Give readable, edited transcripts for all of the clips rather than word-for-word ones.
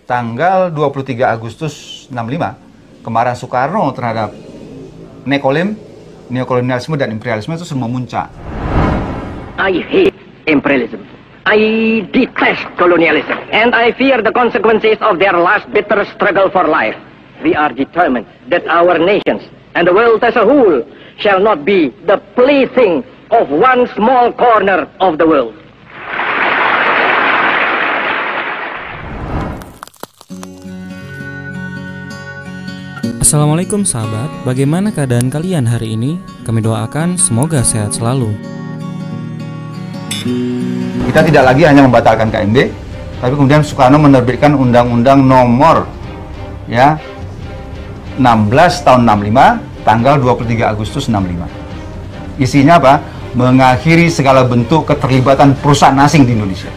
tanggal 23 Agustus 65, kemarahan Soekarno terhadap neokolonialisme dan imperialisme itu sudah memuncak. I hate imperialism. I detest colonialism. And I fear the consequences of their last bitter struggle for life. We are determined that our nations and the world as a whole shall not be the plaything of one small corner of the world. Assalamualaikum sahabat, bagaimana keadaan kalian hari ini? Kami doakan semoga sehat selalu. Kita tidak lagi hanya membatalkan KMB, tapi kemudian Soekarno menerbitkan Undang-Undang Nomor 16 tahun 65, tanggal 23 Agustus 65. Isinya apa? Mengakhiri segala bentuk keterlibatan perusahaan asing di Indonesia.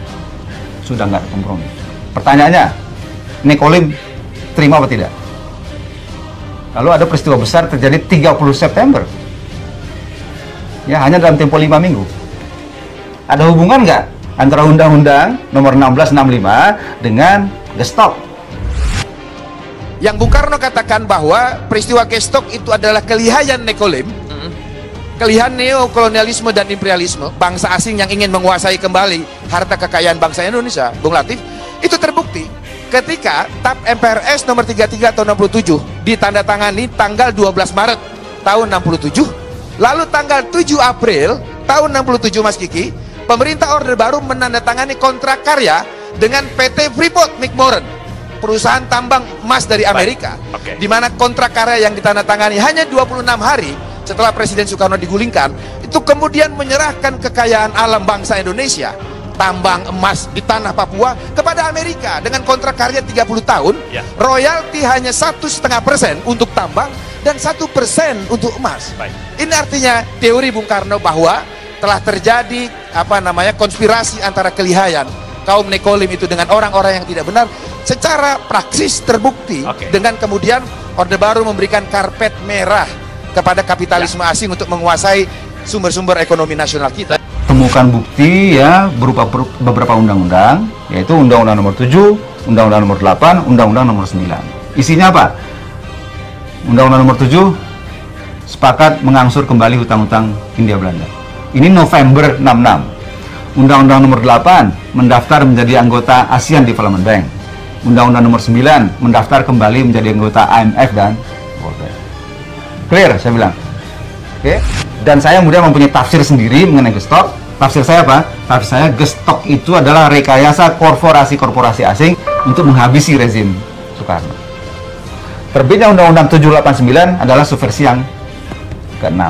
Sudah nggak ada kompromi. Pertanyaannya, Nekolim terima apa tidak? Lalu ada peristiwa besar terjadi 30 September. Ya, hanya dalam tempo 5 minggu. Ada hubungan nggak antara Undang-Undang Nomor 1665 dengan Gestok? Yang Bung Karno katakan bahwa peristiwa Gestok itu adalah kelihayan Nekolim, kelihayan neokolonialisme dan imperialisme, bangsa asing yang ingin menguasai kembali harta kekayaan bangsa Indonesia. Bung Latif, itu terbukti ketika TAP MPRS nomor 33 tahun 67 ditandatangani tanggal 12 Maret tahun 67, lalu tanggal 7 April tahun 67 Mas Kiki, pemerintah Orde Baru menandatangani kontrak karya dengan PT Freeport McMoran, perusahaan tambang emas dari Amerika, di mana kontrak karya yang ditandatangani hanya 26 hari setelah Presiden Soekarno digulingkan, itu kemudian menyerahkan kekayaan alam bangsa Indonesia, tambang emas di tanah Papua, kepada Amerika dengan kontrak karya 30 tahun, royalti hanya 1,5% untuk tambang dan 1% untuk emas. Ini artinya teori Bung Karno bahwa telah terjadi konspirasi antara kelihayan kaum Nekolim itu dengan orang-orang yang tidak benar. Secara praksis terbukti dengan kemudian Orde Baru memberikan karpet merah kepada kapitalisme asing untuk menguasai sumber-sumber ekonomi nasional kita. Temukan bukti ya berupa beberapa undang-undang, yaitu Undang-Undang Nomor 7, Undang-Undang Nomor 8, Undang-Undang Nomor 9. Isinya apa? Undang-Undang Nomor 7 sepakat mengangsur kembali hutang-hutang Hindia Belanda. Ini November 66. Undang-Undang Nomor 8 mendaftar menjadi anggota ASEAN Development Bank. Undang-Undang Nomor 9 mendaftar kembali menjadi anggota IMF dan World Bank. Clear, saya bilang. Oke. Dan saya kemudian mempunyai tafsir sendiri mengenai Gestok. Tafsir saya apa? Tafsir saya, Gestok itu adalah rekayasa korporasi-korporasi asing untuk menghabisi rezim Soekarno. Terbitnya Undang-Undang 789 adalah subversi yang ke-6.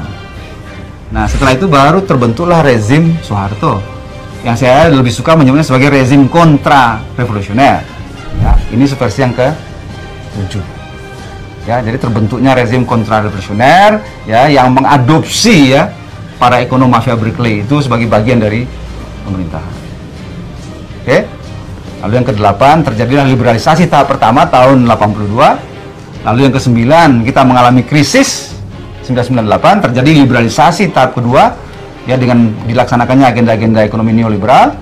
Nah, setelah itu baru terbentuklah rezim Soeharto, yang saya lebih suka menyebutnya sebagai rezim kontra-revolusioner. Ya, ini subversi yang ke-7. Ya, jadi terbentuknya rezim kontra-revolusioner ya, yang mengadopsi ya para ekonom mafia Berkeley itu sebagai bagian dari pemerintahan. Oke. Lalu yang ke-8 terjadilah liberalisasi tahap pertama tahun 82. Lalu yang ke-9 kita mengalami krisis 1998, terjadi liberalisasi tahap kedua ya dengan dilaksanakannya agenda-agenda ekonomi neoliberal,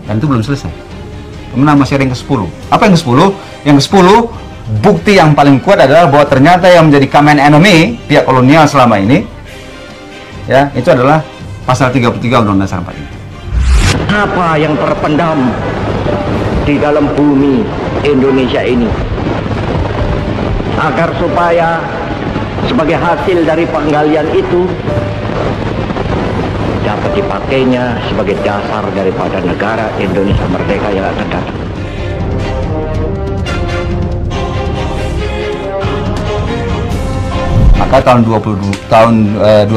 dan itu belum selesai. Kemudian masih ada yang ke-10. Apa yang ke-10? Yang ke-10, bukti yang paling kuat adalah bahwa ternyata yang menjadi common enemy pihak kolonial selama ini ya, itu adalah pasal 33 Undang-Undang Dasar 45. Apa yang terpendam di dalam bumi Indonesia ini, agar supaya sebagai hasil dari penggalian itu dapat dipakainya sebagai dasar daripada negara Indonesia merdeka yang akan datang. Maka tahun 2002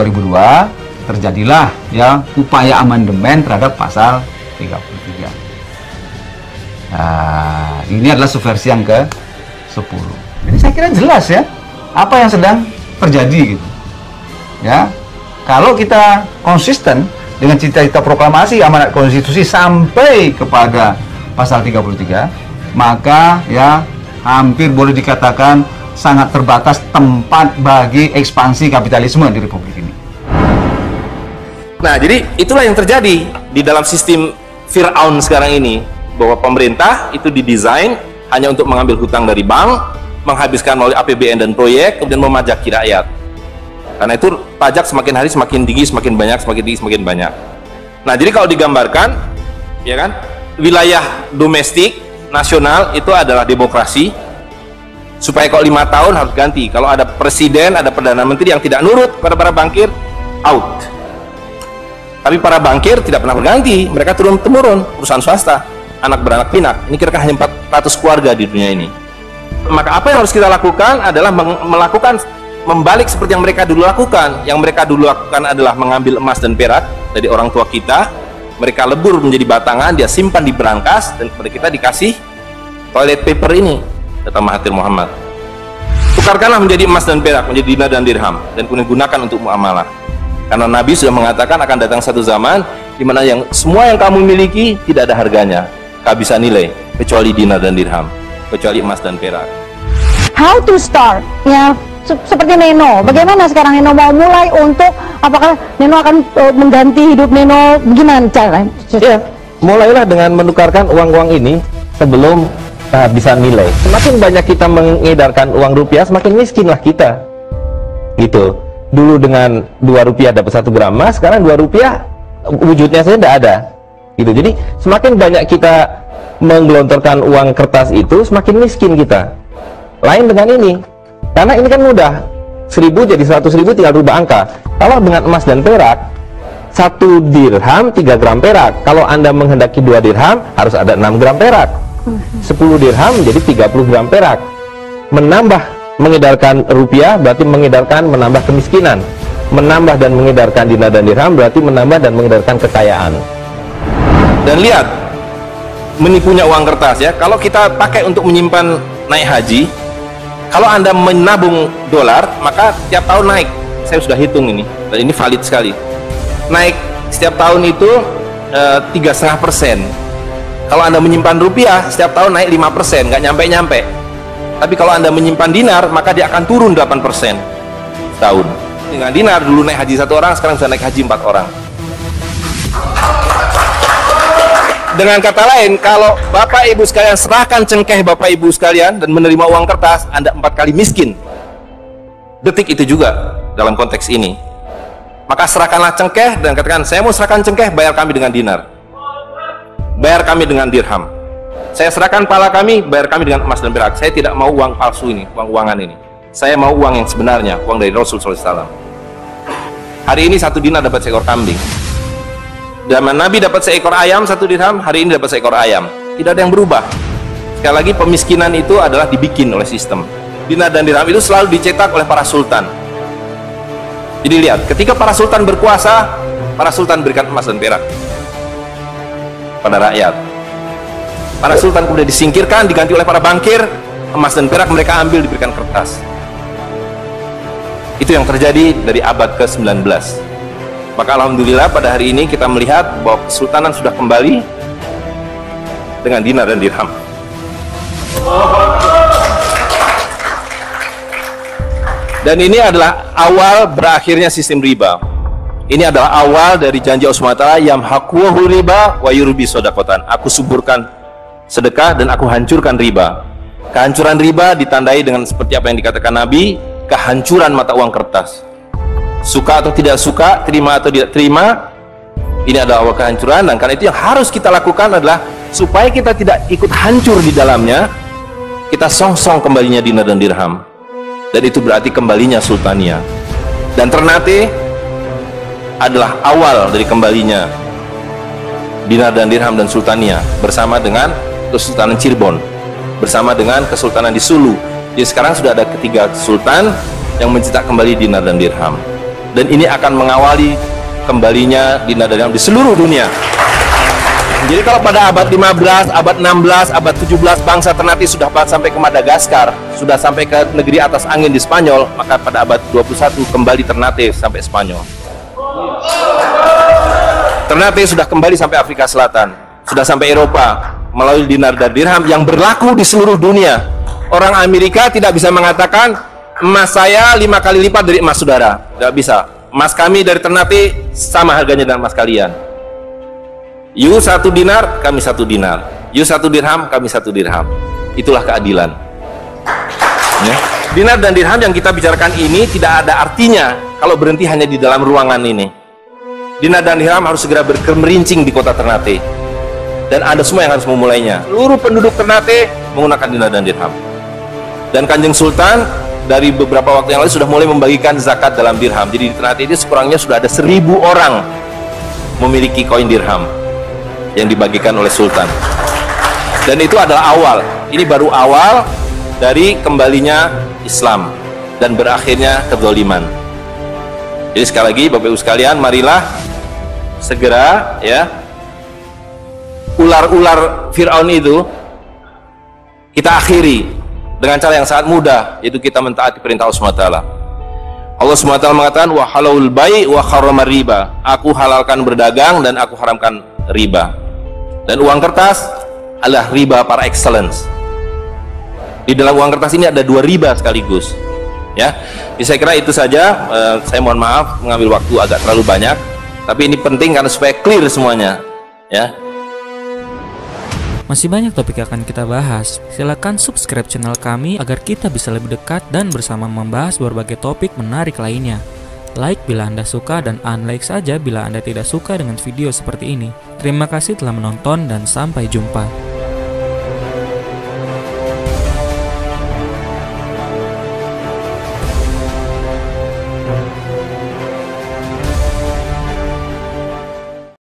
terjadilah ya upaya amandemen terhadap pasal 33. Nah, ini adalah subversi yang ke-10. Jadi saya kira jelas ya apa yang sedang terjadi gitu. Ya. Kalau kita konsisten dengan cita-cita proklamasi amanat konstitusi sampai kepada pasal 33, maka ya hampir boleh dikatakan sangat terbatas tempat bagi ekspansi kapitalisme di Republik ini. Nah, jadi itulah yang terjadi di dalam sistem Fir'aun sekarang ini, bahwa pemerintah itu didesain hanya untuk mengambil hutang dari bank, menghabiskan melalui APBN dan proyek, kemudian memajaki rakyat. Karena itu pajak semakin hari semakin tinggi, semakin banyak, semakin tinggi, semakin banyak. Nah, jadi kalau digambarkan, ya kan, wilayah domestik nasional itu adalah demokrasi. Supaya kok 5 tahun harus ganti. Kalau ada presiden, ada perdana menteri yang tidak nurut pada para bankir, out. Tapi para bankir tidak pernah berganti, mereka turun-temurun, perusahaan swasta, anak beranak pinak. Ini kira-kira hanya 400 keluarga di dunia ini. Maka apa yang harus kita lakukan adalah melakukan membalik seperti yang mereka dulu lakukan. Yang mereka dulu lakukan adalah mengambil emas dan perak dari orang tua kita, mereka lebur menjadi batangan, dia simpan di berangkas, dan kepada kita dikasih toilet paper ini, kata Mahathir Muhammad. Tukarkanlah menjadi emas dan perak, menjadi dinar dan dirham, dan kemudian gunakan untuk muamalah. Karena Nabi sudah mengatakan akan datang satu zaman di mana yang semua yang kamu miliki tidak ada harganya, kehabisan nilai, kecuali dinar dan dirham, kecuali emas dan perak. How to start? Ya, seperti Neno. Bagaimana sekarang Neno mau mulai untuk, apakah Neno akan mengganti hidup Neno? Bagaimana cara? Ya, mulailah dengan menukarkan uang-uang ini sebelum kehabisan nilai. Semakin banyak kita mengedarkan uang rupiah, semakin miskinlah kita. Gitu. Dulu dengan 2 rupiah dapat 1 gram emas, sekarang 2 rupiah wujudnya saja tidak ada. Gitu. Jadi semakin banyak kita menggelontorkan uang kertas itu, semakin miskin kita. Lain dengan ini, karena ini kan mudah, 1000 jadi 100.000 tinggal rubah angka. Kalau dengan emas dan perak, 1 dirham 3 gram perak. Kalau Anda menghendaki 2 dirham, harus ada 6 gram perak. 10 dirham jadi 30 gram perak. Mengedarkan rupiah berarti menambah kemiskinan. Menambah dan mengedarkan dinar dan dirham berarti menambah dan mengedarkan kekayaan. Dan lihat, menipunya uang kertas ya. Kalau kita pakai untuk menyimpan naik haji, kalau Anda menabung dolar, maka tiap tahun naik. Saya sudah hitung ini, dan ini valid sekali. Naik setiap tahun itu 3,5%. Kalau Anda menyimpan rupiah, setiap tahun naik 5%, nggak nyampe-nyampe. Tapi kalau Anda menyimpan dinar, maka dia akan turun 8% setahun. Dengan dinar, dulu naik haji 1 orang, sekarang bisa naik haji 4 orang. Dengan kata lain, kalau Bapak Ibu sekalian serahkan cengkeh Bapak Ibu sekalian dan menerima uang kertas, Anda 4 kali miskin. Detik itu juga dalam konteks ini. Maka serahkanlah cengkeh dan katakan, saya mau serahkan cengkeh, bayar kami dengan dinar. Bayar kami dengan dirham. Saya serahkan pala kami, bayar kami dengan emas dan perak. Saya tidak mau uang palsu ini, uang-uangan ini. Saya mau uang yang sebenarnya, uang dari Rasul SAW. Hari ini 1 dinar dapat seekor kambing. Zaman Nabi dapat seekor ayam 1 dirham, hari ini dapat seekor ayam. Tidak ada yang berubah. Sekali lagi, pemiskinan itu adalah dibikin oleh sistem. Dinar dan dirham itu selalu dicetak oleh para sultan. Jadi lihat, ketika para sultan berkuasa, para sultan berikan emas dan perak pada rakyat. Para sultan kemudian disingkirkan, diganti oleh para bankir, emas dan perak mereka ambil, diberikan kertas. Itu yang terjadi dari abad ke-19. Maka alhamdulillah pada hari ini kita melihat bahwa kesultanan sudah kembali dengan dinar dan dirham. Dan ini adalah awal berakhirnya sistem riba. Ini adalah awal dari janji Allah SWT, yamhaquhu riba wa yurbi sodakotan. Aku suburkan sedekah dan aku hancurkan riba. Kehancuran riba ditandai dengan seperti apa yang dikatakan Nabi, kehancuran mata uang kertas. Suka atau tidak suka, terima atau tidak terima, ini adalah awal kehancuran. Dan karena itu yang harus kita lakukan adalah supaya kita tidak ikut hancur di dalamnya, kita song-song kembalinya dinar dan dirham. Dan itu berarti kembalinya sultania. Dan Ternate adalah awal dari kembalinya dinar dan dirham dan sultania, bersama dengan Kesultanan Cirebon, bersama dengan Kesultanan di Sulu. Jadi sekarang sudah ada 3 sultan yang mencetak kembali dinar dan dirham. Dan ini akan mengawali kembalinya dinar dan dirham di seluruh dunia. Jadi kalau pada abad 15, abad 16, abad 17 bangsa Ternate sudah sampai ke Madagaskar, sudah sampai ke negeri atas angin di Spanyol, maka pada abad 21 kembali Ternate sampai Spanyol. Ternate sudah kembali sampai Afrika Selatan, sudah sampai Eropa melalui dinar dan dirham yang berlaku di seluruh dunia. Orang Amerika tidak bisa mengatakan emas saya 5 kali lipat dari emas saudara, tidak bisa. Emas kami dari Ternate sama harganya dengan emas kalian. You 1 dinar, kami 1 dinar. You 1 dirham, kami 1 dirham. itulah keadilan. Ya. Dinar dan dirham yang kita bicarakan ini tidak ada artinya kalau berhenti hanya di dalam ruangan ini. Dinar dan dirham harus segera berkemerincing di kota Ternate, dan Anda semua yang harus memulainya. Seluruh penduduk Ternate menggunakan dinar dan dirham. Dan Kanjeng Sultan dari beberapa waktu yang lalu sudah mulai membagikan zakat dalam dirham. Jadi di Ternate ini sekurangnya sudah ada 1.000 orang memiliki koin dirham yang dibagikan oleh Sultan. Dan itu adalah awal. Ini baru awal dari kembalinya Islam dan berakhirnya kezaliman. Jadi sekali lagi Bapak Ibu sekalian, marilah segera ya ular-ular Fir'aun itu kita akhiri dengan cara yang sangat mudah, yaitu kita mentaati perintah Allah SWT. Allah SWT mengatakan wa halalul bai' wa harramar riba. Aku halalkan berdagang dan aku haramkan riba. Dan uang kertas adalah riba par excellence. Di dalam uang kertas ini ada 2 riba sekaligus. Ya, jadi saya kira itu saja. Saya mohon maaf mengambil waktu agak terlalu banyak, tapi ini penting karena supaya clear semuanya. Ya. Masih banyak topik yang akan kita bahas. Silakan subscribe channel kami agar kita bisa lebih dekat dan bersama membahas berbagai topik menarik lainnya. Like bila Anda suka dan unlike saja bila Anda tidak suka dengan video seperti ini. Terima kasih telah menonton dan sampai jumpa.